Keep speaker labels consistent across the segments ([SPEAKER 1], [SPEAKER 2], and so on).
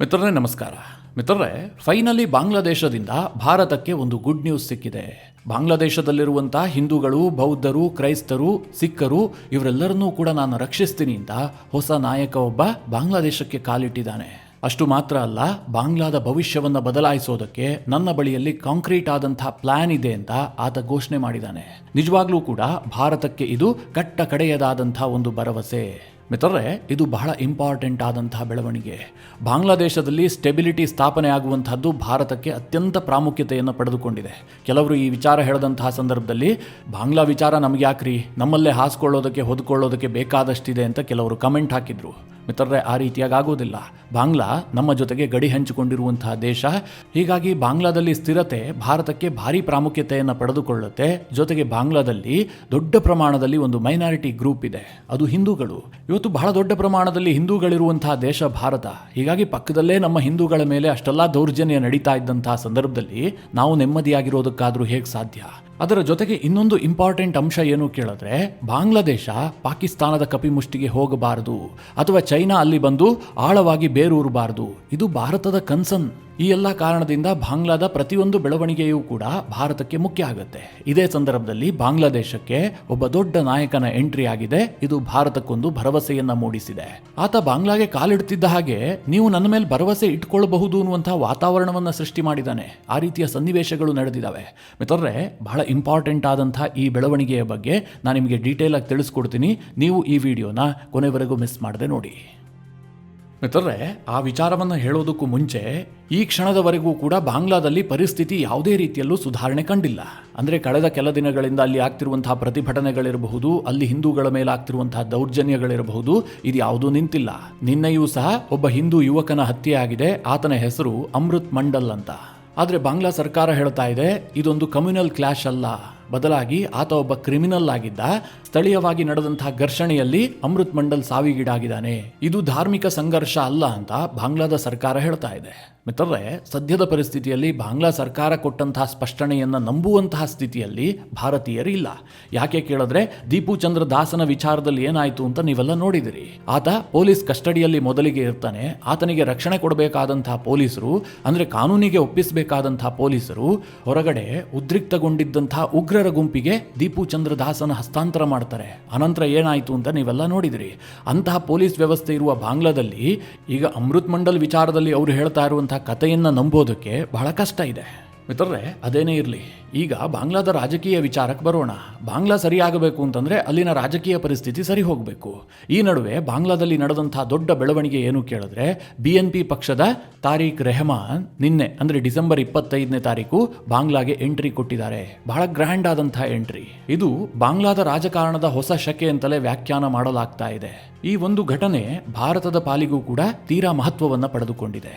[SPEAKER 1] ಮಿತ್ರರೇ ನಮಸ್ಕಾರ. ಮಿತ್ರರೇ, ಫೈನಲಿ ಬಾಂಗ್ಲಾದೇಶದಿಂದ ಭಾರತಕ್ಕೆ ಒಂದು ಗುಡ್ ನ್ಯೂಸ್ ಸಿಕ್ಕಿದೆ. ಬಾಂಗ್ಲಾದೇಶದಲ್ಲಿರುವಂಥ ಹಿಂದೂಗಳು, ಬೌದ್ಧರು, ಕ್ರೈಸ್ತರು, ಸಿಖ್ಖರು ಇವರೆಲ್ಲರನ್ನೂ ಕೂಡ ನಾನು ರಕ್ಷಿಸ್ತೀನಿ ಅಂತ ಹೊಸ ನಾಯಕ ಒಬ್ಬ ಬಾಂಗ್ಲಾದೇಶಕ್ಕೆ ಕಾಲಿಟ್ಟಿದ್ದಾನೆ. ಅಷ್ಟು ಮಾತ್ರ ಅಲ್ಲ, ಬಾಂಗ್ಲಾದ ಭವಿಷ್ಯವನ್ನು ಬದಲಾಯಿಸೋದಕ್ಕೆ ನನ್ನ ಬಳಿಯಲ್ಲಿ ಕಾಂಕ್ರೀಟ್ ಆದಂಥ ಪ್ಲಾನ್ ಇದೆ ಅಂತ ಆತ ಘೋಷಣೆ ಮಾಡಿದ್ದಾನೆ. ನಿಜವಾಗ್ಲೂ ಕೂಡ ಭಾರತಕ್ಕೆ ಇದು ಕಟ್ಟ ಕಡೆಯದಾದಂಥ ಒಂದು ಭರವಸೆ. ಮಿತ್ರರೇ, ಇದು ಬಹಳ ಇಂಪಾರ್ಟೆಂಟ್ ಆದಂತಹ ಬೆಳವಣಿಗೆ. ಬಾಂಗ್ಲಾದೇಶದಲ್ಲಿ ಸ್ಟೆಬಿಲಿಟಿ ಸ್ಥಾಪನೆ ಆಗುವಂತಹದ್ದು ಭಾರತಕ್ಕೆ ಅತ್ಯಂತ ಪ್ರಾಮುಖ್ಯತೆಯನ್ನು ಪಡೆದುಕೊಂಡಿದೆ. ಕೆಲವರು ಈ ವಿಚಾರ ಹೇಳಿದಂತಹ ಸಂದರ್ಭದಲ್ಲಿ ಬಾಂಗ್ಲಾ ವಿಚಾರ ನಮ್ಗೆ ಯಾಕ್ರಿ, ನಮ್ಮಲ್ಲೇ ಹಾಸ್ಕೊಳ್ಳೋದಕ್ಕೆ ಹೊದ್ಕೊಳ್ಳೋದಕ್ಕೆ ಬೇಕಾದಷ್ಟಿದೆ ಅಂತ ಕೆಲವರು ಕಮೆಂಟ್ ಹಾಕಿದ್ರು. ಮಿತ್ರರೇ, ಆ ರೀತಿಯಾಗಿ ಆಗೋದಿಲ್ಲ. ಬಾಂಗ್ಲಾ ನಮ್ಮ ಜೊತೆಗೆ ಗಡಿ ಹಂಚಿಕೊಂಡಿರುವಂತಹ ದೇಶ. ಹೀಗಾಗಿ ಬಾಂಗ್ಲಾದಲ್ಲಿ ಸ್ಥಿರತೆ ಭಾರತಕ್ಕೆ ಭಾರಿ ಪ್ರಾಮುಖ್ಯತೆಯನ್ನು ಪಡೆದುಕೊಳ್ಳುತ್ತೆ. ಜೊತೆಗೆ ಬಾಂಗ್ಲಾದಲ್ಲಿ ದೊಡ್ಡ ಪ್ರಮಾಣದಲ್ಲಿ ಒಂದು ಮೈನಾರಿಟಿ ಗ್ರೂಪ್ ಇದೆ, ಅದು ಹಿಂದೂಗಳು. ಇವತ್ತು ಬಹಳ ದೊಡ್ಡ ಪ್ರಮಾಣದಲ್ಲಿ ಹಿಂದೂಗಳಿರುವಂತಹ ದೇಶ ಭಾರತ. ಹೀಗಾಗಿ ಪಕ್ಕದಲ್ಲೇ ನಮ್ಮ ಹಿಂದೂಗಳ ಮೇಲೆ ಅಷ್ಟೆಲ್ಲ ದೌರ್ಜನ್ಯ ನಡೀತಾ ಇದ್ದಂತಹ ಸಂದರ್ಭದಲ್ಲಿ ನಾವು ನೆಮ್ಮದಿಯಾಗಿರೋದಕ್ಕಾದ್ರೂ ಹೇಗೆ ಸಾಧ್ಯ? ಅದರ ಜೊತೆಗೆ ಇನ್ನೊಂದು ಇಂಪಾರ್ಟೆಂಟ್ ಅಂಶ ಏನು ಕೇಳಿದ್ರೆ, ಬಾಂಗ್ಲಾದೇಶ ಪಾಕಿಸ್ತಾನದ ಕಪಿಮುಷ್ಟಿಗೆ ಹೋಗಬಾರದು ಅಥವಾ ಚೈನಾ ಅಲ್ಲಿ ಬಂದು ಆಳವಾಗಿ ಬೇರೂರಬಾರದು. ಇದು ಭಾರತದ ಕನ್ಸರ್ನ್. ಈ ಎಲ್ಲ ಕಾರಣದಿಂದ ಬಾಂಗ್ಲಾದ ಪ್ರತಿಯೊಂದು ಬೆಳವಣಿಗೆಯೂ ಕೂಡ ಭಾರತಕ್ಕೆ ಮುಖ್ಯ ಆಗುತ್ತೆ. ಇದೇ ಸಂದರ್ಭದಲ್ಲಿ ಬಾಂಗ್ಲಾದೇಶಕ್ಕೆ ಒಬ್ಬ ದೊಡ್ಡ ನಾಯಕನ ಎಂಟ್ರಿ ಆಗಿದೆ. ಇದು ಭಾರತಕ್ಕೊಂದು ಭರವಸೆಯನ್ನ ಮೂಡಿಸಿದೆ. ಆತ ಬಾಂಗ್ಲಾಗೆ ಕಾಲಿಡ್ತಿದ್ದ ಹಾಗೆ ನೀವು ನನ್ನ ಮೇಲೆ ಭರವಸೆ ಇಟ್ಕೊಳ್ಬಹುದು ಅನ್ನುವಂತಹ ವಾತಾವರಣವನ್ನು ಸೃಷ್ಟಿ ಮಾಡಿದ್ದಾನೆ. ಆ ರೀತಿಯ ಸನ್ನಿವೇಶಗಳು ನಡೆದಿದ್ದಾವೆ. ಮಿತ್ರರೇ, ಬಹಳ ಇಂಪಾರ್ಟೆಂಟ್ ಆದಂತಹ ಈ ಬೆಳವಣಿಗೆಯ ಬಗ್ಗೆ ನಾನು ನಿಮಗೆ ಡೀಟೇಲ್ ಆಗಿ ತಿಳಿಸ್ಕೊಡ್ತೀನಿ. ನೀವು ಈ ವಿಡಿಯೋನ ಕೊನೆವರೆಗೂ ಮಿಸ್ ಮಾಡದೆ ನೋಡಿ. ಮಿತ್ರರೇ, ಆ ವಿಚಾರವನ್ನು ಹೇಳೋದಕ್ಕೂ ಮುಂಚೆ ಈ ಕ್ಷಣದವರೆಗೂ ಕೂಡ ಬಾಂಗ್ಲಾದಲ್ಲಿ ಪರಿಸ್ಥಿತಿ ಯಾವುದೇ ರೀತಿಯಲ್ಲೂ ಸುಧಾರಣೆ ಕಂಡಿಲ್ಲ. ಅಂದರೆ ಕಳೆದ ಕೆಲ ದಿನಗಳಿಂದ ಅಲ್ಲಿ ಆಗ್ತಿರುವಂತಹ ಪ್ರತಿಭಟನೆಗಳಿರಬಹುದು, ಅಲ್ಲಿ ಹಿಂದೂಗಳ ಮೇಲೆ ಆಗ್ತಿರುವಂತಹ ದೌರ್ಜನ್ಯಗಳಿರಬಹುದು, ಇದು ಯಾವುದೂ ನಿಂತಿಲ್ಲ. ನಿನ್ನೆಯೂ ಸಹ ಒಬ್ಬ ಹಿಂದೂ ಯುವಕನ ಹತ್ಯೆ ಆಗಿದೆ. ಆತನ ಹೆಸರು ಅಮೃತ್ ಮಂಡಲ್ ಅಂತ. ಆದರೆ ಬಾಂಗ್ಲಾ ಸರ್ಕಾರ ಹೇಳ್ತಾ ಇದೆ ಇದೊಂದು ಕಮ್ಯುನಲ್ ಕ್ಲಾಶ್ ಅಲ್ಲ, ಬದಲಾಗಿ ಆತ ಒಬ್ಬ ಕ್ರಿಮಿನಲ್ ಆಗಿದ್ದ. ಸ್ಥಳೀಯವಾಗಿ ನಡೆದಂತಹ ಘರ್ಷಣೆಯಲ್ಲಿ ಅಮೃತ್ ಮಂಡಲ್ ಸಾವಿಗೀಡಾಗಿದ್ದಾನೆ. ಇದು ಧಾರ್ಮಿಕ ಸಂಘರ್ಷ ಅಲ್ಲ ಅಂತ ಬಾಂಗ್ಲಾದ ಸರ್ಕಾರ ಹೇಳ್ತಾ ಇದೆ. ಮಿತ್ರರೇ, ಸದ್ಯದ ಪರಿಸ್ಥಿತಿಯಲ್ಲಿ ಬಾಂಗ್ಲಾ ಸರ್ಕಾರ ಕೊಟ್ಟಂತಹ ಸ್ಪಷ್ಟನೆಯನ್ನು ನಂಬುವಂತಹ ಸ್ಥಿತಿಯಲ್ಲಿ ಭಾರತೀಯರು ಇಲ್ಲ. ಯಾಕೆ ಕೇಳಿದ್ರೆ, ದೀಪು ಚಂದ್ರ ದಾಸನ ವಿಚಾರದಲ್ಲಿ ಏನಾಯಿತು ಅಂತ ನೀವೆಲ್ಲ ನೋಡಿದಿರಿ. ಆತ ಪೊಲೀಸ್ ಕಸ್ಟಡಿಯಲ್ಲಿ ಮೊದಲಿಗೆ ಇರ್ತಾನೆ. ಆತನಿಗೆ ರಕ್ಷಣೆ ಕೊಡಬೇಕಾದಂತಹ ಪೊಲೀಸರು, ಅಂದರೆ ಕಾನೂನಿಗೆ ಒಪ್ಪಿಸಬೇಕಾದಂತಹ ಪೊಲೀಸರು ಹೊರಗಡೆ ಉದ್ರಿಕ್ತಗೊಂಡಿದ್ದಂತಹ ಉಗ್ರರ ಗುಂಪಿಗೆ ದೀಪು ಚಂದ್ರ ದಾಸನ ಹಸ್ತಾಂತರ ಮಾಡ್ತಾರೆ. ಅನಂತರ ಏನಾಯಿತು ಅಂತ ನೀವೆಲ್ಲ ನೋಡಿದಿರಿ. ಅಂತಹ ಪೊಲೀಸ್ ವ್ಯವಸ್ಥೆ ಇರುವ ಬಾಂಗ್ಲಾದಲ್ಲಿ ಈಗ ಅಮೃತ್ ಮಂಡಲ್ ವಿಚಾರದಲ್ಲಿ ಅವರು ಹೇಳ್ತಾ ಇರುವಂತಹ ಕಥೆಯನ್ನು ನಂಬೋದಕ್ಕೆ ಬಹಳ ಕಷ್ಟ ಇದೆ. ಮಿತ್ರರೇ, ಅದೇನೇ ಇರಲಿ, ಈಗ ಬಾಂಗ್ಲಾದ ರಾಜಕೀಯ ವಿಚಾರಕ್ಕೆ ಬರೋಣ. ಬಾಂಗ್ಲಾ ಸರಿಯಾಗಬೇಕು ಅಂತಂದರೆ ಅಲ್ಲಿನ ರಾಜಕೀಯ ಪರಿಸ್ಥಿತಿ ಸರಿ ಹೋಗಬೇಕು. ಈ ನಡುವೆ ಬಾಂಗ್ಲಾದಲ್ಲಿ ನಡೆದಂತಹ ದೊಡ್ಡ ಬೆಳವಣಿಗೆ ಏನು ಕೇಳಿದ್ರೆ, BNP ಪಕ್ಷದ ತಾರಿಕ್ ರೆಹಮಾನ್ ನಿನ್ನೆ ಅಂದರೆ ಡಿಸೆಂಬರ್ 25ನೇ ತಾರೀಕು ಬಾಂಗ್ಲಾಗೆ ಎಂಟ್ರಿ ಕೊಟ್ಟಿದ್ದಾರೆ. ಬಹಳ ಗ್ರ್ಯಾಂಡ್ ಆದಂತಹ ಎಂಟ್ರಿ. ಇದು ಬಾಂಗ್ಲಾದ ರಾಜಕಾರಣದ ಹೊಸ ಶಕೆ ಅಂತಲೇ ವ್ಯಾಖ್ಯಾನ ಮಾಡಲಾಗ್ತಾ ಇದೆ. ಈ ಒಂದು ಘಟನೆ ಭಾರತದ ಪಾಲಿಗೂ ಕೂಡ ತೀರಾ ಮಹತ್ವವನ್ನು ಪಡೆದುಕೊಂಡಿದೆ.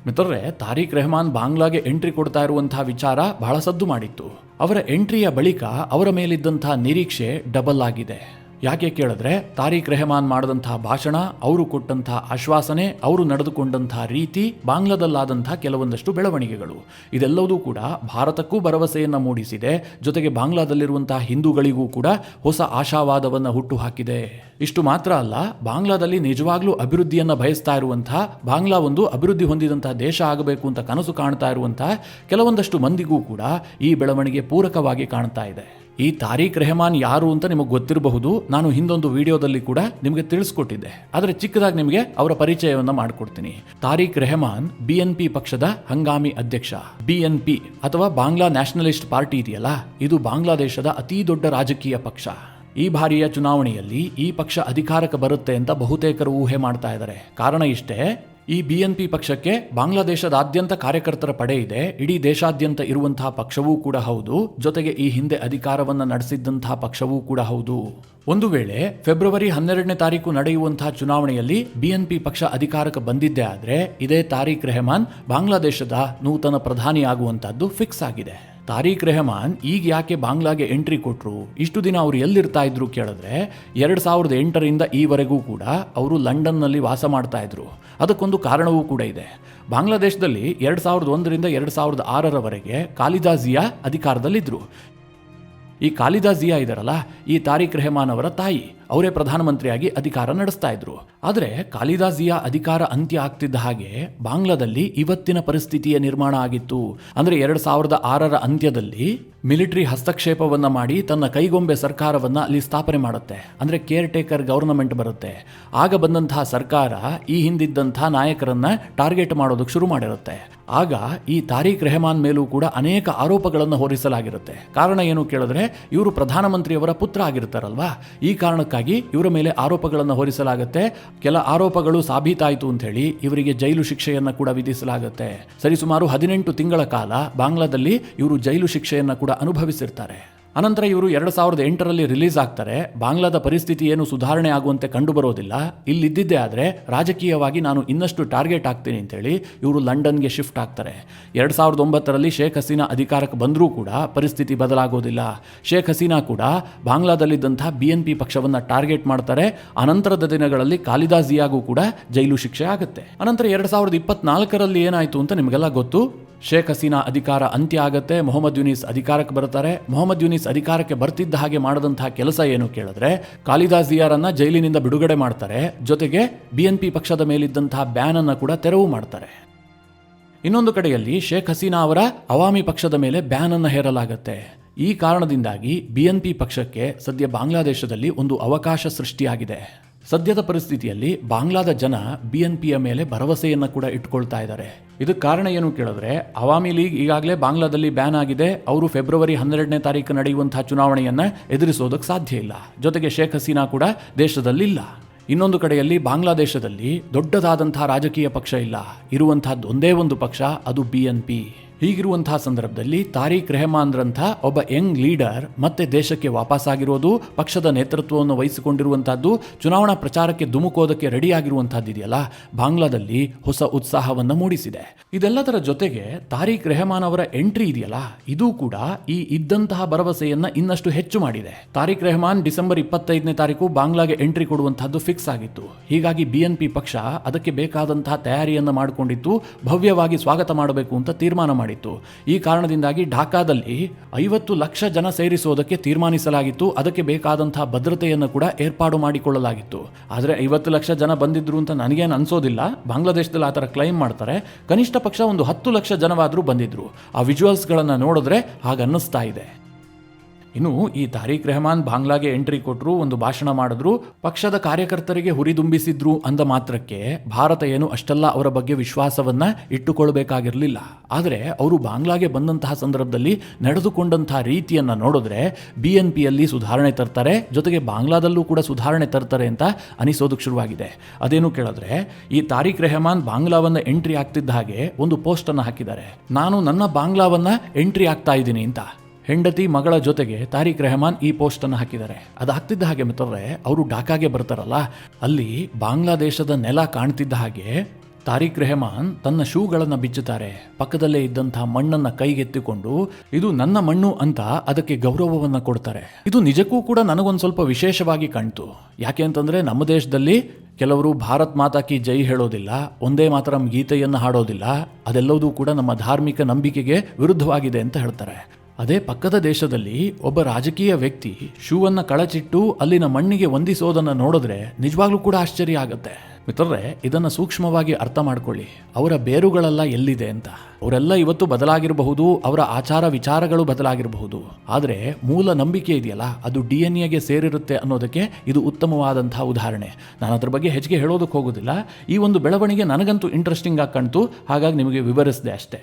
[SPEAKER 1] ಮಿತ್ರರೇ, ತಾರಿಕ್ ರೆಹಮಾನ್ ಬಾಂಗ್ಲಾಗೆ ಎಂಟ್ರಿ ಕೊಡ್ತಾ ಇರುವಂತಹ ವಿಚಾರ ಬಹಳ ಸದ್ದು ಮಾಡಿತ್ತು. ಅವರ ಎಂಟ್ರಿಯ ಬಳಿಕ ಅವರ ಮೇಲಿದ್ದಂತಹ ನಿರೀಕ್ಷೆ ಡಬಲ್ ಆಗಿದೆ. ಯಾಕೆ ಕೇಳಿದ್ರೆ, ತಾರಿಕ್ ರೆಹಮಾನ್ ಮಾಡಿದಂತಹ ಭಾಷಣ, ಅವರು ಕೊಟ್ಟಂತಹ ಆಶ್ವಾಸನೆ, ಅವರು ನಡೆದುಕೊಂಡಂತಹ ರೀತಿ, ಬಾಂಗ್ಲಾದಲ್ಲಾದಂತಹ ಕೆಲವೊಂದಷ್ಟು ಬೆಳವಣಿಗೆಗಳು, ಇದೆಲ್ಲವೂ ಕೂಡ ಭಾರತಕ್ಕೂ ಭರವಸೆಯನ್ನು ಮೂಡಿಸಿದೆ. ಜೊತೆಗೆ ಬಾಂಗ್ಲಾದಲ್ಲಿರುವಂತಹ ಹಿಂದೂಗಳಿಗೂ ಕೂಡ ಹೊಸ ಆಶಾವಾದವನ್ನು ಹುಟ್ಟು ಹಾಕಿದೆ. ಇಷ್ಟು ಮಾತ್ರ ಅಲ್ಲ, ಬಾಂಗ್ಲಾದಲ್ಲಿ ನಿಜವಾಗ್ಲೂ ಅಭಿವೃದ್ಧಿಯನ್ನು ಬಯಸ್ತಾ ಇರುವಂತಹ, ಬಾಂಗ್ಲಾ ಒಂದು ಅಭಿವೃದ್ಧಿ ಹೊಂದಿದಂತಹ ದೇಶ ಆಗಬೇಕು ಅಂತ ಕನಸು ಕಾಣ್ತಾ ಇರುವಂತಹ ಕೆಲವೊಂದಷ್ಟು ಮಂದಿಗೂ ಕೂಡ ಈ ಬೆಳವಣಿಗೆ ಪೂರಕವಾಗಿ ಕಾಣ್ತಾ ಇದೆ. ಈ ತಾರಿಕ್ ರೆಹಮಾನ್ ಯಾರು ಅಂತ ನಿಮಗೆ ಗೊತ್ತಿರಬಹುದು. ನಾನು ಹಿಂದೊಂದು ವಿಡಿಯೋದಲ್ಲಿ ಕೂಡ ನಿಮಗೆ ತಿಳಿಸ್ಕೊಟ್ಟಿದ್ದೆ. ಆದರೆ ಚಿಕ್ಕದಾಗಿ ನಿಮಗೆ ಅವರ ಪರಿಚಯವನ್ನು ಮಾಡಿಕೊಡ್ತೀನಿ. ತಾರಿಕ್ ರೆಹಮಾನ್ BNP ಪಕ್ಷದ ಹಂಗಾಮಿ ಅಧ್ಯಕ್ಷ. BNP ಅಥವಾ ಬಾಂಗ್ಲಾ ನ್ಯಾಷನಲಿಸ್ಟ್ ಪಾರ್ಟಿ ಇದೆಯಲ್ಲ, ಇದು ಬಾಂಗ್ಲಾದೇಶದ ಅತಿ ದೊಡ್ಡ ರಾಜಕೀಯ ಪಕ್ಷ. ಈ ಬಾರಿಯ ಚುನಾವಣೆಯಲ್ಲಿ ಈ ಪಕ್ಷ ಅಧಿಕಾರಕ್ಕೆ ಬರುತ್ತೆ ಅಂತ ಬಹುತೇಕರು ಊಹೆ ಮಾಡ್ತಾ ಇದ್ದಾರೆ. ಕಾರಣ ಇಷ್ಟೇ, ಈ BNP ಪಕ್ಷಕ್ಕೆ ಬಾಂಗ್ಲಾದೇಶದಾದ್ಯಂತ ಕಾರ್ಯಕರ್ತರ ಪಡೆ ಇದೆ. ಇಡೀ ದೇಶಾದ್ಯಂತ ಇರುವಂತಹ ಪಕ್ಷವೂ ಕೂಡ ಹೌದು. ಜೊತೆಗೆ ಈ ಹಿಂದೆ ಅಧಿಕಾರವನ್ನು ನಡೆಸಿದ್ದಂತಹ ಪಕ್ಷವೂ ಕೂಡ ಹೌದು. ಒಂದು ವೇಳೆ ಫೆಬ್ರವರಿ 12ನೇ ತಾರೀಕು ನಡೆಯುವಂತಹ ಚುನಾವಣೆಯಲ್ಲಿ BNP ಪಕ್ಷ ಅಧಿಕಾರಕ್ಕೆ ಬಂದಿದ್ದೇ ಆದರೆ ಇದೇ ತಾರಿಕ್ ರೆಹಮಾನ್ ಬಾಂಗ್ಲಾದೇಶದ ನೂತನ ಪ್ರಧಾನಿ ಆಗುವಂತಹದ್ದು ಫಿಕ್ಸ್ ಆಗಿದೆ. ತಾರಿಕ್ ರೆಹಮಾನ್ ಈಗ ಯಾಕೆ ಬಾಂಗ್ಲಾಗೆ ಎಂಟ್ರಿ ಕೊಟ್ಟರು? ಇಷ್ಟು ದಿನ ಅವರು ಎಲ್ಲಿರ್ತಾ ಇದ್ರು ಕೇಳಿದ್ರೆ, 2008ರಿಂದ ಈವರೆಗೂ ಕೂಡ ಅವರು ಲಂಡನ್ನಲ್ಲಿ ವಾಸ ಮಾಡ್ತಾ ಇದ್ರು. ಅದಕ್ಕೊಂದು ಕಾರಣವೂ ಕೂಡ ಇದೆ. ಬಾಂಗ್ಲಾದೇಶದಲ್ಲಿ 2001ರಿಂದ 2006ರವರೆಗೆ ಖಾಲಿದಾ ಜಿಯಾ ಅಧಿಕಾರದಲ್ಲಿದ್ದರು. ಈ ಖಾಲಿದಾ ಜಿಯಾ ಇದಾರಲ್ಲ, ಈ ತಾರಿಕ್ ರೆಹಮಾನ್ ಅವರ ತಾಯಿ. ಅವರೇ ಪ್ರಧಾನಮಂತ್ರಿಯಾಗಿ ಅಧಿಕಾರ ನಡೆಸ್ತಾ ಇದ್ರು. ಆದರೆ ಖಾಲಿದಾ ಜಿಯಾ ಅಧಿಕಾರ ಅಂತ್ಯ ಆಗ್ತಿದ್ದ ಹಾಗೆ ಬಾಂಗ್ಲಾದಲ್ಲಿ ಇವತ್ತಿನ ಪರಿಸ್ಥಿತಿಯ ನಿರ್ಮಾಣ ಆಗಿತ್ತು. ಅಂದ್ರೆ 2006ರ ಅಂತ್ಯದಲ್ಲಿ ಮಿಲಿಟರಿ ಹಸ್ತಕ್ಷೇಪವನ್ನ ಮಾಡಿ ತನ್ನ ಕೈಗೊಂಬೆ ಸರ್ಕಾರವನ್ನ ಅಲ್ಲಿ ಸ್ಥಾಪನೆ ಮಾಡುತ್ತೆ. ಅಂದ್ರೆ ಕೇರ್ ಟೇಕರ್ ಗವರ್ನಮೆಂಟ್ ಬರುತ್ತೆ. ಆಗ ಬಂದಂತಹ ಸರ್ಕಾರ ಈ ಹಿಂದಿದ್ದಂತಹ ನಾಯಕರನ್ನ ಟಾರ್ಗೆಟ್ ಮಾಡೋದಕ್ಕೆ ಶುರು ಮಾಡಿರುತ್ತೆ. ಆಗ ಈ ತಾರಿಕ್ ರೆಹಮಾನ್ ಮೇಲೂ ಕೂಡ ಅನೇಕ ಆರೋಪಗಳನ್ನು ಹೊರಿಸಲಾಗಿರುತ್ತೆ. ಕಾರಣ ಏನು ಕೇಳಿದ್ರೆ, ಇವರು ಪ್ರಧಾನಮಂತ್ರಿಯವರ ಪುತ್ರ ಆಗಿರ್ತಾರಲ್ವಾ, ಈ ಕಾರಣಕ್ಕಾಗಿ ಇವರ ಮೇಲೆ ಆರೋಪಗಳನ್ನು ಹೊರಿಸಲಾಗುತ್ತೆ. ಕೆಲ ಆರೋಪಗಳು ಸಾಬೀತಾಯಿತು ಅಂತ ಹೇಳಿ ಇವರಿಗೆ ಜೈಲು ಶಿಕ್ಷೆಯನ್ನು ಕೂಡ ವಿಧಿಸಲಾಗುತ್ತೆ. ಸರಿಸುಮಾರು 18 ತಿಂಗಳ ಕಾಲ ಬಾಂಗ್ಲಾದಲ್ಲಿ ಇವರು ಜೈಲು ಶಿಕ್ಷೆಯನ್ನು ಕೂಡ ಅನುಭವಿಸಿರ್ತಾರೆ. ಅನಂತರ ಇವರು 2008ರಲ್ಲಿ ರಿಲೀಸ್ ಆಗ್ತಾರೆ. ಬಾಂಗ್ಲಾದ ಪರಿಸ್ಥಿತಿ ಏನು ಸುಧಾರಣೆ ಆಗುವಂತೆ ಕಂಡು ಬರೋದಿಲ್ಲ. ಇಲ್ಲಿದ್ದಿದ್ದೇ ಆದರೆ ರಾಜಕೀಯವಾಗಿ ನಾನು ಇನ್ನಷ್ಟು ಟಾರ್ಗೆಟ್ ಆಗ್ತೀನಿ ಅಂತೇಳಿ ಇವರು ಲಂಡನ್ಗೆ ಶಿಫ್ಟ್ ಆಗ್ತಾರೆ. 2009ರಲ್ಲಿ ಶೇಖ್ ಹಸೀನಾ ಅಧಿಕಾರಕ್ಕೆ ಬಂದರೂ ಕೂಡ ಪರಿಸ್ಥಿತಿ ಬದಲಾಗೋದಿಲ್ಲ. ಶೇಖ್ ಹಸೀನಾ ಕೂಡ ಬಾಂಗ್ಲಾದಲ್ಲಿದ್ದಂತಹ BNP ಪಕ್ಷವನ್ನು ಟಾರ್ಗೆಟ್ ಮಾಡ್ತಾರೆ. ಅನಂತರದ ದಿನಗಳಲ್ಲಿ ಖಾಲಿದಾ ಜಿಯಾಗೂ ಕೂಡ ಜೈಲು ಶಿಕ್ಷೆ ಆಗುತ್ತೆ. ಅನಂತರ 2024ರಲ್ಲಿ ಏನಾಯಿತು ಅಂತ ನಿಮಗೆಲ್ಲ ಗೊತ್ತು. ಶೇಖ್ ಹಸೀನಾ ಅಧಿಕಾರ ಅಂತ್ಯ ಆಗತ್ತೆ. ಮೊಹಮ್ಮದ್ ಯೂನಿಸ್ ಅಧಿಕಾರಕ್ಕೆ ಬರ್ತಾರೆ. ಮೊಹಮ್ಮದ್ ಯೂನಿಸ್ ಅಧಿಕಾರಕ್ಕೆ ಬರ್ತಿದ್ದ ಹಾಗೆ ಮಾಡಿದಂತಹ ಕೆಲಸ ಏನು ಕೇಳಿದ್ರೆ, ಖಾಲಿದಾ ಜಿಯಾರನ್ನ ಜೈಲಿನಿಂದ ಬಿಡುಗಡೆ ಮಾಡ್ತಾರೆ. ಜೊತೆಗೆ BNP ಪಕ್ಷದ ಮೇಲಿದ್ದಂತಹ ಬ್ಯಾನ್ ಅನ್ನು ಕೂಡ ತೆರವು ಮಾಡ್ತಾರೆ. ಇನ್ನೊಂದು ಕಡೆಯಲ್ಲಿ ಶೇಖ್ ಹಸೀನಾ ಅವರ ಅವಾಮಿ ಪಕ್ಷದ ಮೇಲೆ ಬ್ಯಾನ್ ಅನ್ನು ಹೇರಲಾಗುತ್ತೆ. ಈ ಕಾರಣದಿಂದಾಗಿ BNP ಪಕ್ಷಕ್ಕೆ ಸದ್ಯ ಬಾಂಗ್ಲಾದೇಶದಲ್ಲಿ ಒಂದು ಅವಕಾಶ ಸೃಷ್ಟಿಯಾಗಿದೆ. ಸದ್ಯದ ಪರಿಸ್ಥಿತಿಯಲ್ಲಿ ಬಾಂಗ್ಲಾದ ಜನ BNPಯ ಮೇಲೆ ಭರವಸೆಯನ್ನು ಕೂಡ ಇಟ್ಕೊಳ್ತಾ ಇದ್ದಾರೆ. ಇದಕ್ಕೆ ಕಾರಣ ಏನು ಕೇಳಿದ್ರೆ, ಅವಾಮಿ ಲೀಗ್ ಈಗಾಗಲೇ ಬಾಂಗ್ಲಾದಲ್ಲಿ ಬ್ಯಾನ್ ಆಗಿದೆ. ಅವರು ಫೆಬ್ರವರಿ 12ನೇ ತಾರೀಕು ನಡೆಯುವಂತಹ ಚುನಾವಣೆಯನ್ನು ಎದುರಿಸೋದಕ್ಕೆ ಸಾಧ್ಯ ಇಲ್ಲ. ಜೊತೆಗೆ ಶೇಖ್ ಹಸೀನಾ ಕೂಡ ದೇಶದಲ್ಲಿಲ್ಲ. ಇನ್ನೊಂದು ಕಡೆಯಲ್ಲಿ ಬಾಂಗ್ಲಾದೇಶದಲ್ಲಿ ದೊಡ್ಡದಾದಂತಹ ರಾಜಕೀಯ ಪಕ್ಷ ಇಲ್ಲ. ಇರುವಂತಹದ್ದು ಒಂದೇ ಒಂದು ಪಕ್ಷ, ಅದು BNP. ಹೀಗಿರುವಂತಹ ಸಂದರ್ಭದಲ್ಲಿ ತಾರಿಕ್ ರೆಹಮಾನ್ರಂಥ ಒಬ್ಬ ಯಂಗ್ ಲೀಡರ್ ಮತ್ತೆ ದೇಶಕ್ಕೆ ವಾಪಸ್ಸಾಗಿರೋದು, ಪಕ್ಷದ ನೇತೃತ್ವವನ್ನು ವಹಿಸಿಕೊಂಡಿರುವಂತಹದ್ದು, ಚುನಾವಣಾ ಪ್ರಚಾರಕ್ಕೆ ಧುಮುಕೋದಕ್ಕೆ ರೆಡಿಯಾಗಿರುವಂತಹದ್ದು ಇದೆಯಲ್ಲ, ಬಾಂಗ್ಲಾದಲ್ಲಿ ಹೊಸ ಉತ್ಸಾಹವನ್ನು ಮೂಡಿಸಿದೆ. ಇದೆಲ್ಲದರ ಜೊತೆಗೆ ತಾರಿಕ್ ರೆಹಮಾನ್ ಅವರ ಎಂಟ್ರಿ ಇದೆಯಲ್ಲ, ಇದು ಕೂಡ ಈ ಇದ್ದಂತಹ ಭರವಸೆಯನ್ನ ಇನ್ನಷ್ಟು ಹೆಚ್ಚು ಮಾಡಿದೆ. ತಾರಿಕ್ ರೆಹಮಾನ್ ಡಿಸೆಂಬರ್ 25ನೇ ತಾರೀಕು ಬಾಂಗ್ಲಾಗೆ ಎಂಟ್ರಿ ಕೊಡುವಂತಹದ್ದು ಫಿಕ್ಸ್ ಆಗಿತ್ತು. ಹೀಗಾಗಿ BNP ಪಕ್ಷ ಅದಕ್ಕೆ ಬೇಕಾದಂತಹ ತಯಾರಿಯನ್ನು ಮಾಡಿಕೊಂಡಿತ್ತು. ಭವ್ಯವಾಗಿ ಸ್ವಾಗತ ಮಾಡಬೇಕು ಅಂತ ತೀರ್ಮಾನ ಮಾಡಿತ್ತು. ಈ ಕಾರಣದಿಂದಾಗಿ ಢಾಕಾದಲ್ಲಿ 50 ಲಕ್ಷ ಜನ ಸೇರಿಸುವುದಕ್ಕೆ ತೀರ್ಮಾನಿಸಲಾಗಿತ್ತು. ಅದಕ್ಕೆ ಬೇಕಾದಂತಹ ಭದ್ರತೆಯನ್ನು ಕೂಡ ಏರ್ಪಾಡು ಮಾಡಿಕೊಳ್ಳಲಾಗಿತ್ತು. ಆದರೆ 50 ಲಕ್ಷ ಜನ ಬಂದಿದ್ರು ಅಂತ ನನಗೇನು ಅನ್ಸೋದಿಲ್ಲ. ಬಾಂಗ್ಲಾದೇಶದಲ್ಲಿ ಆ ಥರ ಕ್ಲೈಮ್ ಮಾಡ್ತಾರೆ. ಕನಿಷ್ಠ ಪಕ್ಷ ಒಂದು 10 ಲಕ್ಷ ಜನವಾದರೂ ಬಂದಿದ್ರು. ಆ ವಿಜುವಲ್ಸ್ಗಳನ್ನು ನೋಡಿದ್ರೆ ಹಾಗನ್ನಿಸ್ತಾ ಇದೆ. ಇನ್ನು ಈ ತಾರಿಕ್ ರೆಹಮಾನ್ ಬಾಂಗ್ಲಾಗೆ ಎಂಟ್ರಿ ಕೊಟ್ಟರು, ಒಂದು ಭಾಷಣ ಮಾಡಿದ್ರು, ಪಕ್ಷದ ಕಾರ್ಯಕರ್ತರಿಗೆ ಹುರಿದುಂಬಿಸಿದ್ರು ಅಂದ ಮಾತ್ರಕ್ಕೆ ಭಾರತ ಏನು ಅಷ್ಟೆಲ್ಲ ಅವರ ಬಗ್ಗೆ ವಿಶ್ವಾಸವನ್ನ ಇಟ್ಟುಕೊಳ್ಬೇಕಾಗಿರಲಿಲ್ಲ. ಆದರೆ ಅವರು ಬಾಂಗ್ಲಾಗೆ ಬಂದಂತಹ ಸಂದರ್ಭದಲ್ಲಿ ನಡೆದುಕೊಂಡಂತಹ ರೀತಿಯನ್ನ ನೋಡಿದ್ರೆ BNPಯಲ್ಲಿ ಸುಧಾರಣೆ ತರ್ತಾರೆ, ಜೊತೆಗೆ ಬಾಂಗ್ಲಾದಲ್ಲೂ ಕೂಡ ಸುಧಾರಣೆ ತರ್ತಾರೆ ಅಂತ ಅನಿಸೋದಕ್ಕೆ ಶುರುವಾಗಿದೆ. ಅದೇನು ಕೇಳಿದ್ರೆ, ಈ ತಾರಿಕ್ ರೆಹಮಾನ್ ಬಾಂಗ್ಲಾವನ್ನ ಎಂಟ್ರಿ ಆಗ್ತಿದ್ದ ಹಾಗೆ ಒಂದು ಪೋಸ್ಟ್ ಅನ್ನು ಹಾಕಿದ್ದಾರೆ, ನಾನು ನನ್ನ ಬಾಂಗ್ಲಾವನ್ನ ಎಂಟ್ರಿ ಆಗ್ತಾ ಇದ್ದೀನಿ ಅಂತ. ಹೆಂಡತಿ ಮಗಳ ಜೊತೆಗೆ ತಾರಿಕ್ ರೆಹಮಾನ್ ಈ ಪೋಸ್ಟ್ ಅನ್ನು ಹಾಕಿದ್ದಾರೆ. ಅದಾಗ್ತಿದ್ದ ಹಾಗೆ ಮಿತ್ರರೇ, ಅವರು ಢಾಕಾಗೆ ಬರ್ತಾರಲ್ಲ, ಅಲ್ಲಿ ಬಾಂಗ್ಲಾದೇಶದ ನೆಲ ಕಾಣ್ತಿದ್ದ ಹಾಗೆ ತಾರಿಕ್ ರೆಹಮಾನ್ ತನ್ನ ಶೂಗಳನ್ನು ಬಿಚ್ಚುತ್ತಾರೆ. ಪಕ್ಕದಲ್ಲೇ ಇದ್ದಂತಹ ಮಣ್ಣನ್ನ ಕೈಗೆತ್ತಿಕೊಂಡು ಇದು ನನ್ನ ಮಣ್ಣು ಅಂತ ಅದಕ್ಕೆ ಗೌರವವನ್ನು ಕೊಡ್ತಾರೆ. ಇದು ನಿಜಕ್ಕೂ ಕೂಡ ನನಗೊಂದು ಸ್ವಲ್ಪ ವಿಶೇಷವಾಗಿ ಕಾಣ್ತು. ಯಾಕೆ ಅಂತಂದ್ರೆ, ನಮ್ಮ ದೇಶದಲ್ಲಿ ಕೆಲವರು ಭಾರತ್ ಮಾತಾ ಕಿ ಜೈ ಹೇಳೋದಿಲ್ಲ, ಒಂದೇ ಮಾತರಂ ಗೀತೆಯನ್ನು ಹಾಡೋದಿಲ್ಲ. ಅದೆಲ್ಲವೂ ಕೂಡ ನಮ್ಮ ಧಾರ್ಮಿಕ ನಂಬಿಕೆಗೆ ವಿರುದ್ಧವಾಗಿದೆ ಅಂತ ಹೇಳ್ತಾರೆ. ಅದೇ ಪಕ್ಕದ ದೇಶದಲ್ಲಿ ಒಬ್ಬ ರಾಜಕೀಯ ವ್ಯಕ್ತಿ ಶೂವನ್ನು ಕಳಚಿಟ್ಟು ಅಲ್ಲಿನ ಮಣ್ಣಿಗೆ ವಂದಿಸೋದನ್ನು ನೋಡಿದ್ರೆ ನಿಜವಾಗ್ಲೂ ಕೂಡ ಆಶ್ಚರ್ಯ ಆಗುತ್ತೆ. ಮಿತ್ರರೇ, ಇದನ್ನು ಸೂಕ್ಷ್ಮವಾಗಿ ಅರ್ಥ ಮಾಡ್ಕೊಳ್ಳಿ. ಅವರ ಬೇರುಗಳೆಲ್ಲ ಎಲ್ಲಿದೆ ಅಂತ. ಅವರೆಲ್ಲ ಇವತ್ತು ಬದಲಾಗಿರಬಹುದು, ಅವರ ಆಚಾರ ವಿಚಾರಗಳು ಬದಲಾಗಿರಬಹುದು, ಆದರೆ ಮೂಲ ನಂಬಿಕೆ ಇದೆಯಲ್ಲ, ಅದು DNA ಸೇರಿರುತ್ತೆ ಅನ್ನೋದಕ್ಕೆ ಇದು ಉತ್ತಮವಾದಂತಹ ಉದಾಹರಣೆ. ನಾನು ಅದ್ರ ಬಗ್ಗೆ ಹೆಚ್ಚಿಗೆ ಹೇಳೋದಕ್ಕೆ ಹೋಗೋದಿಲ್ಲ. ಈ ಒಂದು ಬೆಳವಣಿಗೆ ನನಗಂತೂ ಇಂಟ್ರೆಸ್ಟಿಂಗ್ ಆಗಿ ಕಾಣ್ತು, ಹಾಗಾಗಿ ನಿಮಗೆ ವಿವರಿಸಿದೆ ಅಷ್ಟೇ.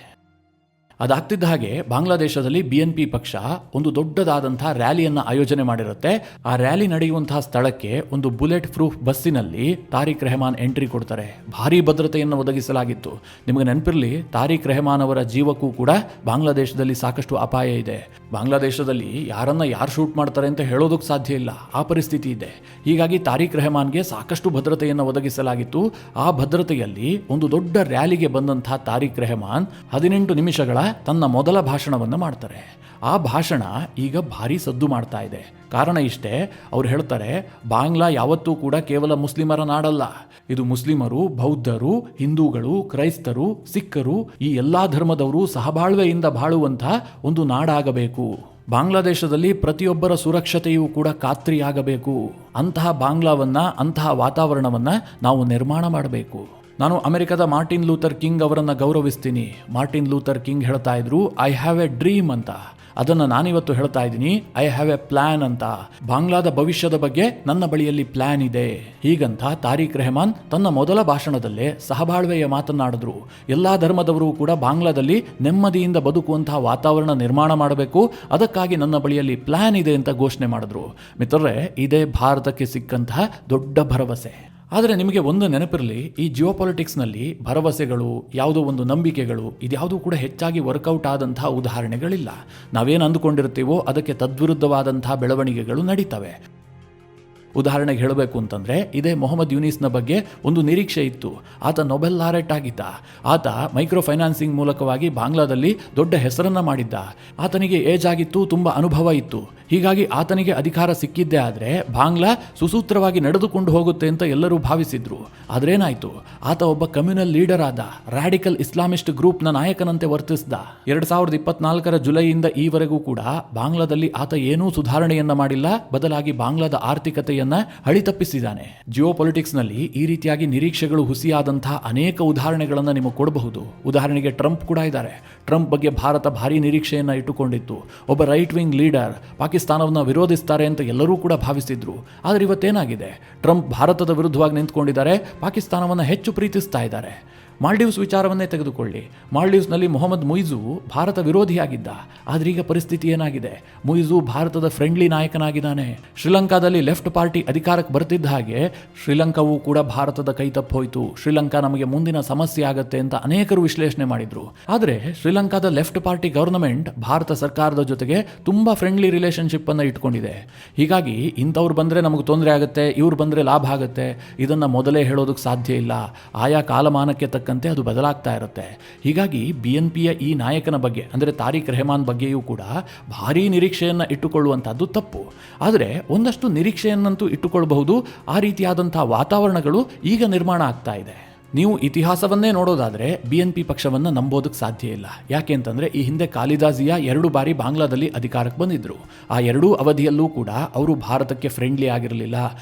[SPEAKER 1] ಅದಾಗ್ತಿದ್ದ ಹಾಗೆ ಬಾಂಗ್ಲಾದೇಶದಲ್ಲಿ BNP ಪಕ್ಷ ಒಂದು ದೊಡ್ಡದಾದಂತಹ ರ್ಯಾಲಿಯನ್ನು ಆಯೋಜನೆ ಮಾಡಿರುತ್ತೆ. ಆ ರ್ಯಾಲಿ ನಡೆಯುವಂತಹ ಸ್ಥಳಕ್ಕೆ ಒಂದು ಬುಲೆಟ್ ಪ್ರೂಫ್ ಬಸ್ಸಿನಲ್ಲಿ ತಾರಿಕ್ ರೆಹಮಾನ್ ಎಂಟ್ರಿ ಕೊಡ್ತಾರೆ. ಭಾರೀ ಭದ್ರತೆಯನ್ನು ಒದಗಿಸಲಾಗಿತ್ತು. ನಿಮಗೆ ನೆನಪಿರಲಿ, ತಾರಿಕ್ ರೆಹಮಾನ್ ಅವರ ಜೀವಕ್ಕೂ ಕೂಡ ಬಾಂಗ್ಲಾದೇಶದಲ್ಲಿ ಸಾಕಷ್ಟು ಅಪಾಯ ಇದೆ. ಬಾಂಗ್ಲಾದೇಶದಲ್ಲಿ ಯಾರನ್ನ ಯಾರು ಶೂಟ್ ಮಾಡ್ತಾರೆ ಅಂತ ಹೇಳೋದಕ್ಕೆ ಸಾಧ್ಯ ಇಲ್ಲ, ಆ ಪರಿಸ್ಥಿತಿ ಇದೆ. ಹೀಗಾಗಿ ತಾರಿಕ್ ರೆಹಮಾನ್ಗೆ ಸಾಕಷ್ಟು ಭದ್ರತೆಯನ್ನು ಒದಗಿಸಲಾಗಿತ್ತು. ಆ ಭದ್ರತೆಯಲ್ಲಿ ಒಂದು ದೊಡ್ಡ ರ್ಯಾಲಿಗೆ ಬಂದಂತಹ ತಾರಿಕ್ ರೆಹಮಾನ್ 18 ನಿಮಿಷಗಳ ತನ್ನ ಮೊದಲ ಭಾಷಣವನ್ನು ಮಾಡ್ತಾರೆ. ಆ ಭಾಷಣ ಈಗ ಭಾರಿ ಸದ್ದು ಮಾಡ್ತಾ ಇದೆ. ಕಾರಣ ಇಷ್ಟೇ, ಅವ್ರು ಹೇಳ್ತಾರೆ, ಬಾಂಗ್ಲಾ ಯಾವತ್ತೂ ಕೂಡ ಕೇವಲ ಮುಸ್ಲಿಮರ ನಾಡಲ್ಲ. ಇದು ಮುಸ್ಲಿಮರು, ಬೌದ್ಧರು, ಹಿಂದೂಗಳು, ಕ್ರೈಸ್ತರು, ಸಿಖ್ಖರು, ಈ ಎಲ್ಲಾ ಧರ್ಮದವರು ಸಹಬಾಳ್ವೆಯಿಂದ ಬಾಳುವಂತಹ ಒಂದು ನಾಡಾಗಬೇಕು. ಬಾಂಗ್ಲಾದೇಶದಲ್ಲಿ ಪ್ರತಿಯೊಬ್ಬರ ಸುರಕ್ಷತೆಯೂ ಕೂಡ ಖಾತ್ರಿಯಾಗಬೇಕು. ಅಂತಹ ಬಾಂಗ್ಲಾವನ್ನ, ಅಂತಹ ವಾತಾವರಣವನ್ನ ನಾವು ನಿರ್ಮಾಣ ಮಾಡಬೇಕು. ನಾನು ಅಮೆರಿಕದ ಮಾರ್ಟಿನ್ ಲೂಥರ್ ಕಿಂಗ್ ಅವರನ್ನ ಗೌರವಿಸ್ತೀನಿ. ಮಾರ್ಟಿನ್ ಲೂಥರ್ ಕಿಂಗ್ ಹೇಳ್ತಾ ಇದ್ರು, ಐ ಹ್ಯಾವ್ ಎ ಡ್ರೀಮ್ ಅಂತ. ಅದನ್ನು ನಾನಿವತ್ತು ಹೇಳ್ತಾ ಇದ್ದೀನಿ, ಐ ಹ್ಯಾವ್ ಎ ಪ್ಲಾನ್ ಅಂತ. ಬಾಂಗ್ಲಾದ ಭವಿಷ್ಯದ ಬಗ್ಗೆ ನನ್ನ ಬಳಿಯಲ್ಲಿ ಪ್ಲಾನ್ ಇದೆ. ಹೀಗಂತ ತಾರಿಕ್ ರೆಹಮಾನ್ ತನ್ನ ಮೊದಲ ಭಾಷಣದಲ್ಲೇ ಸಹಬಾಳ್ವೆಯ ಮಾತನಾಡಿದ್ರು. ಎಲ್ಲಾ ಧರ್ಮದವರು ಕೂಡ ಬಾಂಗ್ಲಾದಲ್ಲಿ ನೆಮ್ಮದಿಯಿಂದ ಬದುಕುವಂತಹ ವಾತಾವರಣ ನಿರ್ಮಾಣ ಮಾಡಬೇಕು, ಅದಕ್ಕಾಗಿ ನನ್ನ ಬಳಿಯಲ್ಲಿ ಪ್ಲಾನ್ ಇದೆ ಅಂತ ಘೋಷಣೆ ಮಾಡಿದ್ರು. ಮಿತ್ರರೇ, ಇದೇ ಭಾರತಕ್ಕೆ ಸಿಕ್ಕಂತಹ ದೊಡ್ಡ ಭರವಸೆ. ಆದರೆ ನಿಮಗೆ ಒಂದು ನೆನಪಿರಲಿ, ಈ ಜಿಯೋಪಾಲಿಟಿಕ್ಸ್ನಲ್ಲಿ ಭರವಸೆಗಳು, ಯಾವುದೋ ಒಂದು ನಂಬಿಕೆಗಳು, ಇದ್ಯಾವುದೂ ಕೂಡ ಹೆಚ್ಚಾಗಿ ವರ್ಕೌಟ್ ಆದಂತಹ ಉದಾಹರಣೆಗಳಿಲ್ಲ. ನಾವೇನು ಅಂದುಕೊಂಡಿರ್ತೀವೋ ಅದಕ್ಕೆ ತದ್ವಿರುದ್ಧವಾದಂತಹ ಬೆಳವಣಿಗೆಗಳು ನಡೀತವೆ. ಉದಾಹರಣೆಗೆ ಹೇಳಬೇಕು ಅಂತಂದರೆ, ಇದೇ ಮೊಹಮ್ಮದ್ ಯೂನಿಸ್ನ ಬಗ್ಗೆ ಒಂದು ನಿರೀಕ್ಷೆ ಇತ್ತು. ಆತ ನೊಬೆಲ್ ಲಾರೆಟ್ ಆಗಿದ್ದ. ಆತ ಮೈಕ್ರೋ ಫೈನಾನ್ಸಿಂಗ್ ಮೂಲಕವಾಗಿ ಬಾಂಗ್ಲಾದಲ್ಲಿ ದೊಡ್ಡ ಹೆಸರನ್ನು ಮಾಡಿದ್ದ. ಆತನಿಗೆ ಏಜ್ ಆಗಿತ್ತು, ತುಂಬ ಅನುಭವ ಇತ್ತು. ಹೀಗಾಗಿ ಆತನಿಗೆ ಅಧಿಕಾರ ಸಿಕ್ಕಿದ್ದೇ ಆದರೆ ಬಾಂಗ್ಲಾ ಸುಸೂತ್ರವಾಗಿ ನಡೆದುಕೊಂಡು ಹೋಗುತ್ತೆ ಅಂತ ಎಲ್ಲರೂ ಭಾವಿಸಿದ್ರು. ಆದ್ರೇನಾಯ್ತು, ಆತ ಒಬ್ಬ ಕಮ್ಯುನಲ್ ಲೀಡರ್ ಆದ. ರಾಡಿಕಲ್ ಇಸ್ಲಾಮಿಸ್ಟ್ ಗ್ರೂಪ್ನ ನಾಯಕನಂತೆ ವರ್ತಿಸಿದ. 2024 ಜುಲೈಯಿಂದ ಈವರೆಗೂ ಕೂಡ ಬಾಂಗ್ಲಾದಲ್ಲಿ ಆತ ಏನೂ ಸುಧಾರಣೆಯನ್ನ ಮಾಡಿಲ್ಲ, ಬದಲಾಗಿ ಬಾಂಗ್ಲಾದ ಆರ್ಥಿಕತೆಯ ಹಳಿತಪ್ಪಿಸಿದ್ದಾನೆ. ಜಿಯೋಪಾಲಿಟಿಕ್ಸ್ ನಲ್ಲಿ ಈ ರೀತಿಯಾಗಿ ನಿರೀಕ್ಷೆಗಳು ಹುಸಿಯಾದಂತಹ ಅನೇಕ ಉದಾಹರಣೆಗಳನ್ನು ನಿಮಗೆ ಕೊಡಬಹುದು. ಉದಾಹರಣೆಗೆ ಟ್ರಂಪ್ ಕೂಡ ಇದ್ದಾರೆ. ಟ್ರಂಪ್ ಬಗ್ಗೆ ಭಾರತ ಭಾರಿ ನಿರೀಕ್ಷೆಯನ್ನ ಇಟ್ಟುಕೊಂಡಿತ್ತು. ಒಬ್ಬ ರೈಟ್ ವಿಂಗ್ ಲೀಡರ್, ಪಾಕಿಸ್ತಾನವನ್ನು ವಿರೋಧಿಸ್ತಾರೆ ಅಂತ ಎಲ್ಲರೂ ಕೂಡ ಭಾವಿಸಿದ್ರು. ಆದರೆ ಇವತ್ತೇನಾಗಿದೆ, ಟ್ರಂಪ್ ಭಾರತದ ವಿರುದ್ಧವಾಗಿ ನಿಂತ್ಕೊಂಡಿದ್ದಾರೆ, ಪಾಕಿಸ್ತಾನವನ್ನು ಹೆಚ್ಚು ಪ್ರೀತಿಸ್ತಾ ಇದ್ದಾರೆ. ಮಾಲ್ಡೀವ್ಸ್ ವಿಚಾರವನ್ನೇ ತೆಗೆದುಕೊಳ್ಳಿ. ಮಾಲ್ಡೀವ್ಸ್ನಲ್ಲಿ ಮೊಹಮ್ಮದ್ ಮುಯಿಜು ಭಾರತ ವಿರೋಧಿಯಾಗಿದ್ದ. ಆದರೆ ಈಗ ಪರಿಸ್ಥಿತಿ ಏನಾಗಿದೆ, ಮುಯಿಜು ಭಾರತದ ಫ್ರೆಂಡ್ಲಿ ನಾಯಕನಾಗಿದ್ದಾನೆ. ಶ್ರೀಲಂಕಾದಲ್ಲಿ ಲೆಫ್ಟ್ ಪಾರ್ಟಿ ಅಧಿಕಾರಕ್ಕೆ ಬರ್ತಿದ್ದ ಹಾಗೆ ಶ್ರೀಲಂಕಾವೂ ಕೂಡ ಭಾರತದ ಕೈ ತಪ್ಪೋಯ್ತು. ಶ್ರೀಲಂಕಾ ನಮಗೆ ಮುಂದಿನ ಸಮಸ್ಯೆ ಆಗುತ್ತೆ ಅಂತ ಅನೇಕರು ವಿಶ್ಲೇಷಣೆ ಮಾಡಿದ್ರು. ಆದರೆ ಶ್ರೀಲಂಕಾದ ಲೆಫ್ಟ್ ಪಾರ್ಟಿ ಗವರ್ನಮೆಂಟ್ ಭಾರತ ಸರ್ಕಾರದ ಜೊತೆಗೆ ತುಂಬಾ ಫ್ರೆಂಡ್ಲಿ ರಿಲೇಶನ್ಶಿಪ್ ಅನ್ನು ಇಟ್ಕೊಂಡಿದೆ. ಹೀಗಾಗಿ ಇಂಥವ್ರು ಬಂದರೆ ನಮಗೆ ತೊಂದರೆ ಆಗುತ್ತೆ, ಇವ್ರು ಬಂದರೆ ಲಾಭ ಆಗುತ್ತೆ, ಇದನ್ನು ಮೊದಲೇ ಹೇಳೋದಕ್ಕೆ ಸಾಧ್ಯ ಇಲ್ಲ. ಆಯಾ ಕಾಲಮಾನಕ್ಕೆ ತಕ್ಕಂತೆ ಅದು ಬದಲಾಗ್ತಾ ಇರುತ್ತೆ. ಹೀಗಾಗಿ BNPಯ ಈ ನಾಯಕನ ಬಗ್ಗೆ, ಅಂದರೆ ತಾರಿಕ್ ರೆಹಮಾನ್ ಬಗ್ಗೆಯೂ ಕೂಡ ಭಾರೀ ನಿರೀಕ್ಷೆಯನ್ನು ಇಟ್ಟುಕೊಳ್ಳುವಂಥದ್ದು ತಪ್ಪು. ಆದರೆ ಒಂದಷ್ಟು ನಿರೀಕ್ಷೆಯನ್ನಂತೂ ಇಟ್ಟುಕೊಳ್ಳಬಹುದು. ಆ ರೀತಿಯಾದಂತಹ ವಾತಾವರಣಗಳು ಈಗ ನಿರ್ಮಾಣ ಆಗ್ತಾ ಇದೆ. ನೀವು ಇತಿಹಾಸವನ್ನೇ ನೋಡೋದಾದರೆ BNP ಪಕ್ಷವನ್ನು ನಂಬೋದಕ್ಕೆ ಸಾಧ್ಯ ಇಲ್ಲ. ಯಾಕೆ ಅಂತಂದರೆ, ಈ ಹಿಂದೆ ಖಾಲಿದಾ ಜಿಯಾ 2 ಬಾರಿ ಬಾಂಗ್ಲಾದಲ್ಲಿ ಅಧಿಕಾರಕ್ಕೆ ಬಂದಿದ್ದರು. ಆ 2 ಅವಧಿಯಲ್ಲೂ ಕೂಡ ಅವರು ಭಾರತಕ್ಕೆ ಫ್ರೆಂಡ್ಲಿ ಆಗಿರಲಿಲ್ಲ.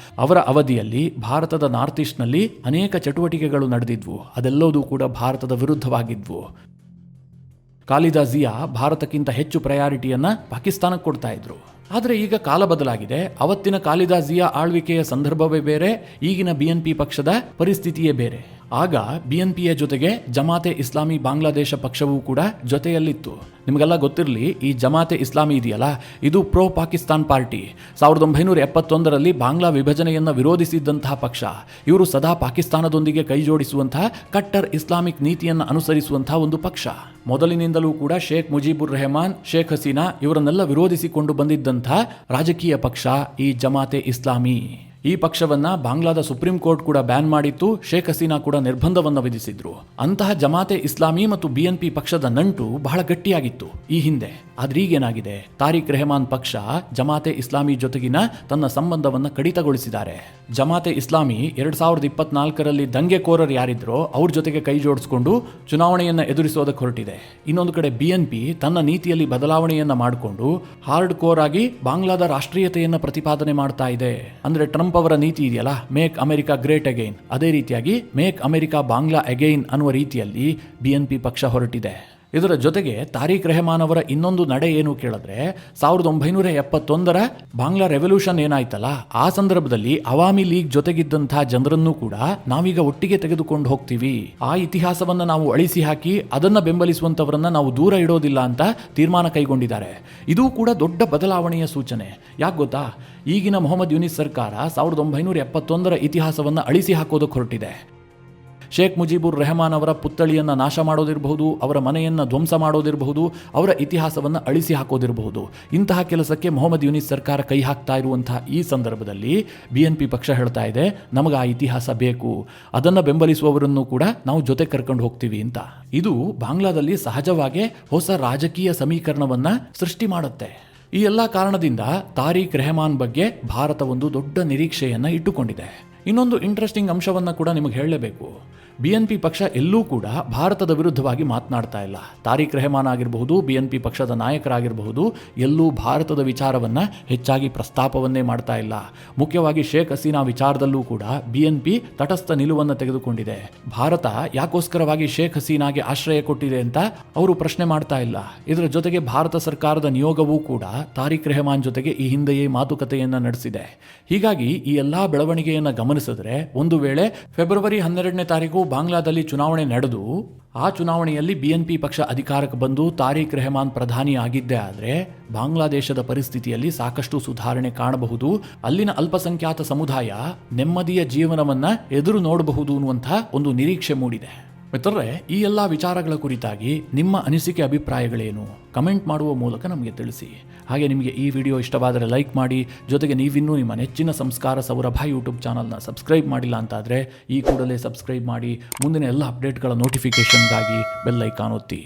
[SPEAKER 1] ಅವರ ಅವಧಿಯಲ್ಲಿ ಭಾರತದ ನಾರ್ತ್ ಈಸ್ಟ್ನಲ್ಲಿ ಅನೇಕ ಚಟುವಟಿಕೆಗಳು ನಡೆದಿದ್ವು. ಅದೆಲ್ಲದೂ ಕೂಡ ಭಾರತದ ವಿರುದ್ಧವಾಗಿದ್ವು. ಖಾಲಿದಾ ಜಿಯಾ ಭಾರತಕ್ಕಿಂತ ಹೆಚ್ಚು ಪ್ರಯಾರಿಟಿಯನ್ನ ಪಾಕಿಸ್ತಾನಕ್ಕೆ ಕೊಡ್ತಾ ಇದ್ರು. ಆದರೆ ಈಗ ಕಾಲ ಬದಲಾಗಿದೆ. ಅವತ್ತಿನ ಖಾಲಿದಾ ಜಿಯಾ ಆಳ್ವಿಕೆಯ ಸಂದರ್ಭವೇ ಬೇರೆ, ಈಗಿನ BNP ಪಕ್ಷದ ಪರಿಸ್ಥಿತಿಯೇ ಬೇರೆ. ಆಗ BNPಯ ಜೊತೆಗೆ ಜಮಾತೆ ಇಸ್ಲಾಮಿ ಬಾಂಗ್ಲಾದೇಶ ಪಕ್ಷವೂ ಕೂಡ ಜೊತೆಯಲ್ಲಿತ್ತು. ನಿಮಗೆಲ್ಲ ಗೊತ್ತಿರಲಿ, ಈ ಜಮಾತೆ ಇಸ್ಲಾಮಿ ಇದೆಯಲ್ಲ, ಇದು ಪ್ರೋ ಪಾಕಿಸ್ತಾನ್ ಪಾರ್ಟಿ. 1971ರಲ್ಲಿ ಬಾಂಗ್ಲಾ ವಿಭಜನೆಯನ್ನು ವಿರೋಧಿಸಿದ್ದಂತಹ ಪಕ್ಷ. ಇವರು ಸದಾ ಪಾಕಿಸ್ತಾನದೊಂದಿಗೆ ಕೈ ಜೋಡಿಸುವಂತಹ ಕಟ್ಟರ್ ಇಸ್ಲಾಮಿಕ್ ನೀತಿಯನ್ನು ಅನುಸರಿಸುವಂತಹ ಒಂದು ಪಕ್ಷ. ಮೊದಲಿನಿಂದಲೂ ಕೂಡ ಶೇಖ್ ಮುಜಿಬುರ್ ರೆಹಮಾನ್, ಶೇಖ್ ಹಸೀನಾ ಇವರನ್ನೆಲ್ಲ ವಿರೋಧಿಸಿಕೊಂಡು ಬಂದಿದ್ದಂತಹ ರಾಜಕೀಯ ಪಕ್ಷ ಈ ಜಮಾತೆ ಇಸ್ಲಾಮಿ. ಈ ಪಕ್ಷವನ್ನ ಬಾಂಗ್ಲಾದ ಸುಪ್ರೀಂ ಕೋರ್ಟ್ ಕೂಡ ಬ್ಯಾನ್ ಮಾಡಿತ್ತು. ಶೇಖ್ ಹಸೀನಾ ಕೂಡ ನಿರ್ಬಂಧವನ್ನು ವಿಧಿಸಿದ್ರು. ಅಂತಹ ಜಮಾತೆ ಇಸ್ಲಾಮಿ ಮತ್ತು BNP ಪಕ್ಷದ ನಂಟು ಬಹಳ ಗಟ್ಟಿಯಾಗಿತ್ತು ಈ ಹಿಂದೆ. ಆದ್ರೆ ಈಗೇನಾಗಿದೆ, ತಾರಿಕ್ ರೆಹಮಾನ್ ಪಕ್ಷ ಜಮಾತೆ ಇಸ್ಲಾಮಿ ಜೊತೆಗಿನ ತನ್ನ ಸಂಬಂಧವನ್ನು ಕಡಿತಗೊಳಿಸಿದ್ದಾರೆ. ಜಮಾತೆ ಇಸ್ಲಾಮಿ 2024ರಲ್ಲಿ ದಂಗೆಕೋರರು ಯಾರಿದ್ರೋ ಅವ್ರ ಜೊತೆಗೆ ಕೈ ಜೋಡಿಸಿಕೊಂಡು ಚುನಾವಣೆಯನ್ನು ಎದುರಿಸೋದಕ್ಕೆ ಹೊರಟಿದೆ. ಇನ್ನೊಂದು ಕಡೆ BNP ತನ್ನ ನೀತಿಯಲ್ಲಿ ಬದಲಾವಣೆಯನ್ನ ಮಾಡಿಕೊಂಡು ಹಾರ್ಡ್ ಕೋರ್ ಆಗಿ ಬಾಂಗ್ಲಾದ ರಾಷ್ಟ್ರೀಯತೆಯನ್ನು ಪ್ರತಿಪಾದನೆ ಮಾಡ್ತಾ ಇದೆ. ಅಂದ್ರೆ ಟ್ರಂಪ್ ಅವರ ನೀತಿ ಇದೆಯಲ್ಲ, ಮೇಕ್ ಅಮೆರಿಕಾ ಗ್ರೇಟ್ ಅಗೈನ್, ಅದೇ ರೀತಿಯಾಗಿ ಮೇಕ್ ಅಮೆರಿಕಾ ಬಾಂಗ್ಲಾ ಅಗೈನ್ ಅನ್ನುವ ರೀತಿಯಲ್ಲಿ BNP ಪಕ್ಷ ಹೊರಟಿದೆ. ಇದರ ಜೊತೆಗೆ ತಾರಿಕ್ ರೆಹಮಾನ್ ಅವರ ಇನ್ನೊಂದು ನಡೆ ಏನು ಕೇಳಿದ್ರೆ, 1971ರ ಬಾಂಗ್ಲಾ ರೆವಲ್ಯೂಷನ್ ಏನಾಯ್ತಲ್ಲ, ಆ ಸಂದರ್ಭದಲ್ಲಿ ಅವಾಮಿ ಲೀಗ್ ಜೊತೆಗಿದ್ದಂತಹ ಜನರನ್ನು ಕೂಡ ನಾವೀಗ ಒಟ್ಟಿಗೆ ತೆಗೆದುಕೊಂಡು ಹೋಗ್ತೀವಿ, ಆ ಇತಿಹಾಸವನ್ನ ನಾವು ಅಳಿಸಿ ಹಾಕಿ ಅದನ್ನ ಬೆಂಬಲಿಸುವಂತವರನ್ನ ನಾವು ದೂರ ಇಡೋದಿಲ್ಲ ಅಂತ ತೀರ್ಮಾನ ಕೈಗೊಂಡಿದ್ದಾರೆ. ಇದು ಕೂಡ ದೊಡ್ಡ ಬದಲಾವಣೆಯ ಸೂಚನೆ. ಯಾಕೆ ಗೊತ್ತಾ, ಈಗಿನ ಮೊಹಮ್ಮದ್ ಯೂನಿಸ್ ಸರ್ಕಾರ 1971ರ ಇತಿಹಾಸವನ್ನ ಅಳಿಸಿ ಹಾಕೋದಕ್ಕೆ ಹೊರಟಿದೆ. ಶೇಖ್ ಮುಜಿಬುರ್ ರೆಹಮಾನ್ ಅವರ ಪುತ್ಥಳಿಯನ್ನು ನಾಶ ಮಾಡೋದಿರಬಹುದು, ಅವರ ಮನೆಯನ್ನು ಧ್ವಂಸ ಮಾಡೋದಿರಬಹುದು, ಅವರ ಇತಿಹಾಸವನ್ನು ಅಳಿಸಿ ಹಾಕೋದಿರಬಹುದು. ಇಂತಹ ಕೆಲಸಕ್ಕೆ ಮೊಹಮ್ಮದ್ ಯೂನಿಸ್ ಸರ್ಕಾರ ಕೈ ಹಾಕ್ತಾ ಇರುವಂತಹ ಈ ಸಂದರ್ಭದಲ್ಲಿ BNP ಪಕ್ಷ ಹೇಳ್ತಾ ಇದೆ, ನಮಗೆ ಆ ಇತಿಹಾಸ ಬೇಕು, ಅದನ್ನು ಬೆಂಬಲಿಸುವವರನ್ನು ಕೂಡ ನಾವು ಜೊತೆ ಕರ್ಕೊಂಡು ಹೋಗ್ತೀವಿ ಅಂತ. ಇದು ಬಾಂಗ್ಲಾದಲ್ಲಿ ಸಹಜವಾಗಿ ಹೊಸ ರಾಜಕೀಯ ಸಮೀಕರಣವನ್ನು ಸೃಷ್ಟಿ ಮಾಡುತ್ತೆ. ಈ ಎಲ್ಲ ಕಾರಣದಿಂದ ತಾರಿಕ್ ರೆಹಮಾನ್ ಬಗ್ಗೆ ಭಾರತ ಒಂದು ದೊಡ್ಡ ನಿರೀಕ್ಷೆಯನ್ನು ಇಟ್ಟುಕೊಂಡಿದೆ. ಇನ್ನೊಂದು ಇಂಟ್ರೆಸ್ಟಿಂಗ್ ಅಂಶವನ್ನು ಕೂಡ ನಿಮಗೆ ಹೇಳಲೇಬೇಕು. BNP ಪಕ್ಷ ಎಲ್ಲೂ ಕೂಡ ಭಾರತದ ವಿರುದ್ಧವಾಗಿ ಮಾತನಾಡ್ತಾ ಇಲ್ಲ. ತಾರಿಕ್ ರೆಹಮಾನ್ ಆಗಿರಬಹುದು, BNP ಪಕ್ಷದ ನಾಯಕರಾಗಿರಬಹುದು, ಎಲ್ಲೂ ಭಾರತದ ವಿಚಾರವನ್ನು ಹೆಚ್ಚಾಗಿ ಪ್ರಸ್ತಾಪವನ್ನೇ ಮಾಡ್ತಾ ಇಲ್ಲ. ಮುಖ್ಯವಾಗಿ ಶೇಖ್ ಹಸೀನಾ ವಿಚಾರದಲ್ಲೂ ಕೂಡ BNP ತಟಸ್ಥ ನಿಲುವನ್ನು ತೆಗೆದುಕೊಂಡಿದೆ. ಭಾರತ ಯಾಕೋಸ್ಕರವಾಗಿ ಶೇಖ್ ಹಸೀನಾಗೆ ಆಶ್ರಯ ಕೊಟ್ಟಿದೆ ಅಂತ ಅವರು ಪ್ರಶ್ನೆ ಮಾಡ್ತಾ ಇಲ್ಲ. ಇದರ ಜೊತೆಗೆ ಭಾರತ ಸರ್ಕಾರದ ನಿಯೋಗವೂ ಕೂಡ ತಾರಿಕ್ ರೆಹಮಾನ್ ಜೊತೆಗೆ ಈ ಹಿಂದೆಯೇ ಮಾತುಕತೆಯನ್ನು ನಡೆಸಿದೆ. ಹೀಗಾಗಿ ಈ ಎಲ್ಲ ಬೆಳವಣಿಗೆಯನ್ನು ಗಮನಿಸಿದ್ರೆ, ಒಂದು ವೇಳೆ ಫೆಬ್ರವರಿ 12ನೇ ತಾರೀಕು ಬಾಂಗ್ಲಾದಲ್ಲಿ ಚುನಾವಣೆ ನಡೆದು ಆ ಚುನಾವಣೆಯಲ್ಲಿ BNP ಪಕ್ಷ ಅಧಿಕಾರಕ್ಕೆ ಬಂದು ತಾರಿಕ್ ರೆಹಮಾನ್ ಪ್ರಧಾನಿ ಆಗಿದ್ದೇ ಆದರೆ ಬಾಂಗ್ಲಾದೇಶದ ಪರಿಸ್ಥಿತಿಯಲ್ಲಿ ಸಾಕಷ್ಟು ಸುಧಾರಣೆ ಕಾಣಬಹುದು. ಅಲ್ಲಿನ ಅಲ್ಪಸಂಖ್ಯಾತ ಸಮುದಾಯ ನೆಮ್ಮದಿಯ ಜೀವನವನ್ನು ಎದುರು ನೋಡಬಹುದು ಅನ್ನುವಂಥ ಒಂದು ನಿರೀಕ್ಷೆ ಮೂಡಿದೆ. ಮಿತ್ರರೇ, ಈ ಎಲ್ಲ ವಿಚಾರಗಳ ಕುರಿತಾಗಿ ನಿಮ್ಮ ಅನಿಸಿಕೆ ಅಭಿಪ್ರಾಯಗಳೇನು? ಕಮೆಂಟ್ ಮಾಡುವ ಮೂಲಕ ನಮಗೆ ತಿಳಿಸಿ. ಹಾಗೆ ನಿಮಗೆ ಈ ವಿಡಿಯೋ ಇಷ್ಟವಾದರೆ ಲೈಕ್ ಮಾಡಿ. ಜೊತೆಗೆ ನೀವಿನ್ನೂ ನಿಮ್ಮ ನೆಚ್ಚಿನ ಸಂಸ್ಕಾರ ಸೌರಭ ಯೂಟ್ಯೂಬ್ ಚಾನಲ್ನ ಸಬ್ಸ್ಕ್ರೈಬ್ ಮಾಡಿಲ್ಲ ಅಂತಾದರೆ ಈ ಕೂಡಲೇ ಸಬ್ಸ್ಕ್ರೈಬ್ ಮಾಡಿ. ಮುಂದಿನ ಎಲ್ಲ ಅಪ್ಡೇಟ್ಗಳ ನೋಟಿಫಿಕೇಷನ್ಗಾಗಿ ಬೆಲ್ ಐಕಾನ್ ಒತ್ತಿ.